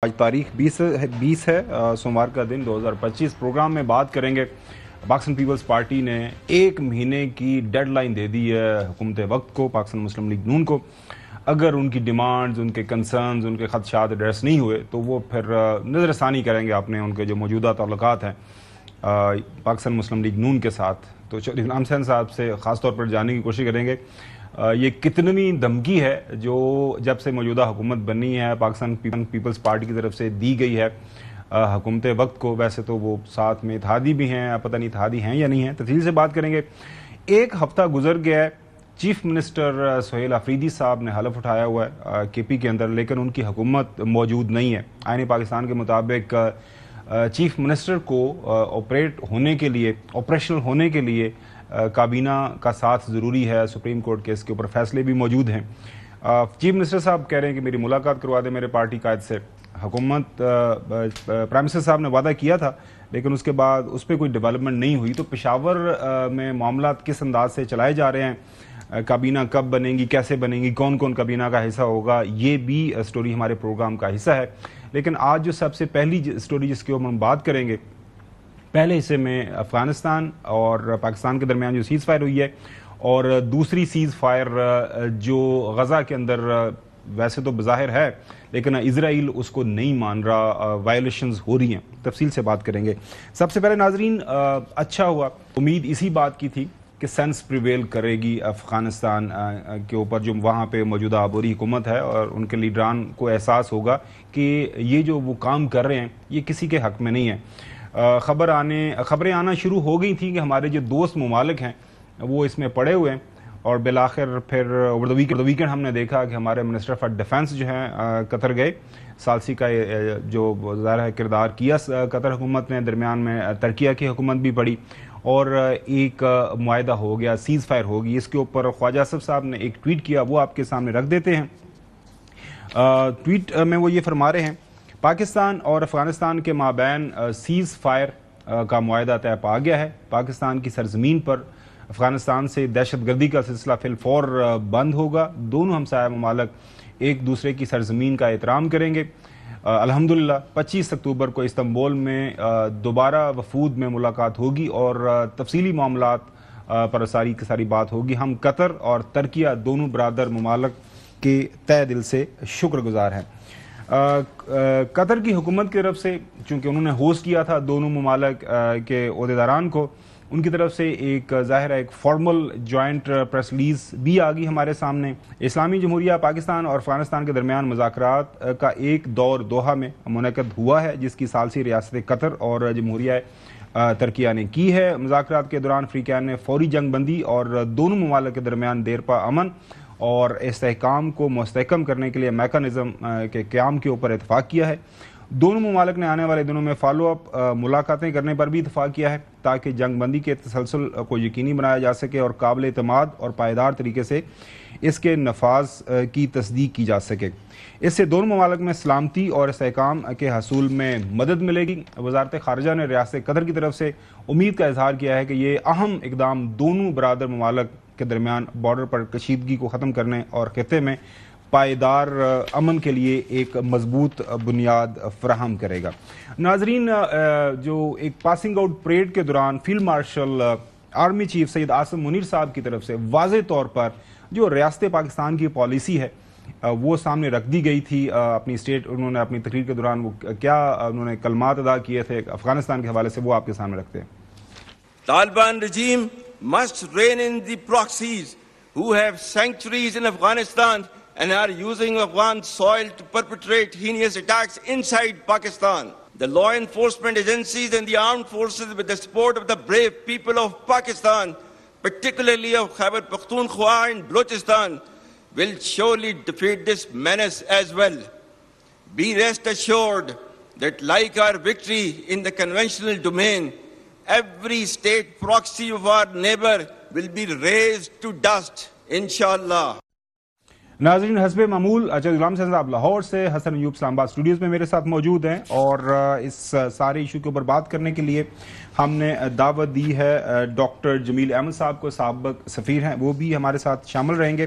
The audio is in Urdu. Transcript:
آج تاریخ 20 ہے سوموار کا دن 2025 پروگرام میں بات کریں گے۔ پاکستان پیپلز پارٹی نے ایک مہینے کی ڈیڈ لائن دے دی ہے حکومت وقت کو، پاکستان مسلم لیگ نون کو۔ اگر ان کی ڈیمانڈز، ان کے کنسرنز، ان کے خدشات ایڈریس نہیں ہوئے تو وہ پھر نظر ثانی کریں گے اپنے ان کے جو موجودہ تعلقات ہیں پاکستان مسلم لیگ نون کے ساتھ۔ تو غلام حسین صاحب سے خاص طور پر جاننے کی کوشش کریں گے یہ کتنی دھمکی ہے جو جب سے موجودہ حکومت بنی ہے پاکستان پیپلز پارٹی کی طرف سے دی گئی ہے حکومت وقت کو۔ ویسے تو وہ ساتھ میں اتحادی بھی ہیں، پتہ نہیں اتحادی ہیں یا نہیں ہیں، تفصیل سے بات کریں گے۔ ایک ہفتہ گزر گیا ہے، چیف منسٹر سہیل آفریدی صاحب نے حلف اٹھایا ہوا ہے کے پی کے اندر، لیکن ان کی حکومت موجود نہیں ہے۔ آئین پاکستان کے مطابق چیف منسٹر کو آپریشنل ہونے کے لیے کابینہ کا ساتھ ضروری ہے۔ سپریم کورٹ کے اس کے اوپر فیصلے بھی موجود ہیں۔ چیف منسٹر صاحب کہہ رہے ہیں کہ میری ملاقات کروا دیں میرے پارٹی قائد سے۔ حکومت پرائم منسٹر صاحب نے وعدہ کیا تھا لیکن اس کے بعد اس پہ کوئی ڈیولپمنٹ نہیں ہوئی۔ تو پشاور میں معاملات کس انداز سے چلائے جا رہے ہیں، کابینہ کب بنے گی، کیسے بنے گی، کون کون کابینہ کا حصہ ہوگا، یہ بھی سٹوری ہمارے پروگرام کا حصہ ہے۔ لیکن آج جو سب سے پہلی سٹوری جس کے اوپر ہم بات کریں گے، پہلے حصے میں افغانستان اور پاکستان کے درمیان جو سیز فائر ہوئی ہے، اور دوسری سیز فائر جو غزہ کے اندر ویسے تو بظاہر ہے لیکن اسرائیل اس کو نہیں مان رہا، وائلیشنز ہو رہی ہیں، تفصیل سے بات کریں گے۔ سب سے پہلے ناظرین، اچھا ہوا، امید اسی بات کی تھی کہ سینس پریویل کرے گی افغانستان کے اوپر جو وہاں پہ موجودہ عبوری حکومت ہے، اور ان کے لیڈران کو احساس ہوگا کہ یہ جو وہ کام کر رہے ہیں یہ کسی کے حق میں نہیں ہے۔ خبریں آنا شروع ہو گئی تھیں کہ ہمارے جو دوست ممالک ہیں وہ اس میں پڑے ہوئے ہیں، اور بالآخر پھر اوور دا ویکینڈ ہم نے دیکھا کہ ہمارے منسٹر فار ڈیفنس جو ہیں قطر گئے۔ ثالثی کا جو ظاہر ہے کردار کیا قطر حکومت نے، درمیان میں ترکیہ کی حکومت بھی پڑی، اور ایک معاہدہ ہو گیا، سیز فائر ہوگی۔ اس کے اوپر خواجہ اسف صاحب نے ایک ٹویٹ کیا، وہ آپ کے سامنے رکھ دیتے ہیں۔ ٹویٹ میں وہ یہ فرما رہے ہیں، پاکستان اور افغانستان کے مابین سیز فائر کا معاہدہ طے پا گیا ہے۔ پاکستان کی سرزمین پر افغانستان سے دہشت گردی کا سلسلہ فی الفور بند ہوگا۔ دونوں ہمسایہ ممالک ایک دوسرے کی سرزمین کا احترام کریں گے۔ الحمدللہ 25 اکتوبر کو استنبول میں دوبارہ وفود میں ملاقات ہوگی اور تفصیلی معاملات پر ساری بات ہوگی۔ ہم قطر اور ترکیہ دونوں برادر ممالک کے تہہ دل سے شکر گزار ہیں۔ قطر کی حکومت کی طرف سے، چونکہ انہوں نے ہوسٹ کیا تھا دونوں ممالک کے عہدیداران کو، ان کی طرف سے ایک ظاہر ہے ایک فارمل جوائنٹ پریس ریلیز بھی آ گئی ہمارے سامنے۔ اسلامی جمہوریہ پاکستان اور افغانستان کے درمیان مذاکرات کا ایک دور دوحہ میں منعقد ہوا ہے، جس کی ثالثی ریاست قطر اور جمہوریہ ترکیہ نے کی ہے۔ مذاکرات کے دوران فریقین نے فوری جنگ بندی اور دونوں ممالک کے درمیان دیرپا امن اور استحکام کو مستحکم کرنے کے لیے میکانزم کے قیام کے اوپر اتفاق کیا ہے۔ دونوں ممالک نے آنے والے دنوں میں فالو اپ ملاقاتیں کرنے پر بھی اتفاق کیا ہے تاکہ جنگ بندی کے تسلسل کو یقینی بنایا جا سکے اور قابل اعتماد اور پائیدار طریقے سے اس کے نفاذ کی تصدیق کی جا سکے۔ اس سے دونوں ممالک میں سلامتی اور استحکام کے حصول میں مدد ملے گی۔ وزارت خارجہ نے ریاست قطر کی طرف سے امید کا اظہار کیا ہے کہ یہ اہم اقدام دونوں برادر ممالک کے درمیان بارڈر پر کشیدگی کو ختم کرنے اور خطے میں پائیدار امن کے لیے ایک مضبوط بنیاد فراہم کرے گا۔ ناظرین، جو ایک پاسنگ آؤٹ پریڈ کے دوران field marshal army chief Syed Asim Munir صاحب کی طرف سے واضح طور پر جو ریاست پاکستان کی پالیسی ہے وہ سامنے رکھ دی گئی تھی۔ انہوں نے اپنی تقریر کے دوران وہ کیا انہوں نے کلمات ادا کیے تھے افغانستان کے حوالے سے، وہ آپ کے سامنے رکھتے ہیں۔ Taliban regime must rein in the proxies who have sanctuaries in Afghanistan and are using Afghan soil to perpetrate heinous attacks inside Pakistan. The law enforcement agencies and the armed forces, with the support of the brave people of Pakistan, particularly of Khyber Pakhtunkhwa and Balochistan, will surely defeat this menace as well. Be rest assured that like our victory in the conventional domain, every state proxy of our neighbor will be razed to dust, inshallah. ناظرین، حسب معمول غلام حسین صاحب لاہور سے، حسن ایوب اسلام آباد اسٹوڈیوز میں میرے ساتھ موجود ہیں، اور اس سارے ایشو کے اوپر بات کرنے کے لیے ہم نے دعوت دی ہے ڈاکٹر جمیل احمد صاحب کو، سابق سفیر ہیں، وہ بھی ہمارے ساتھ شامل رہیں گے۔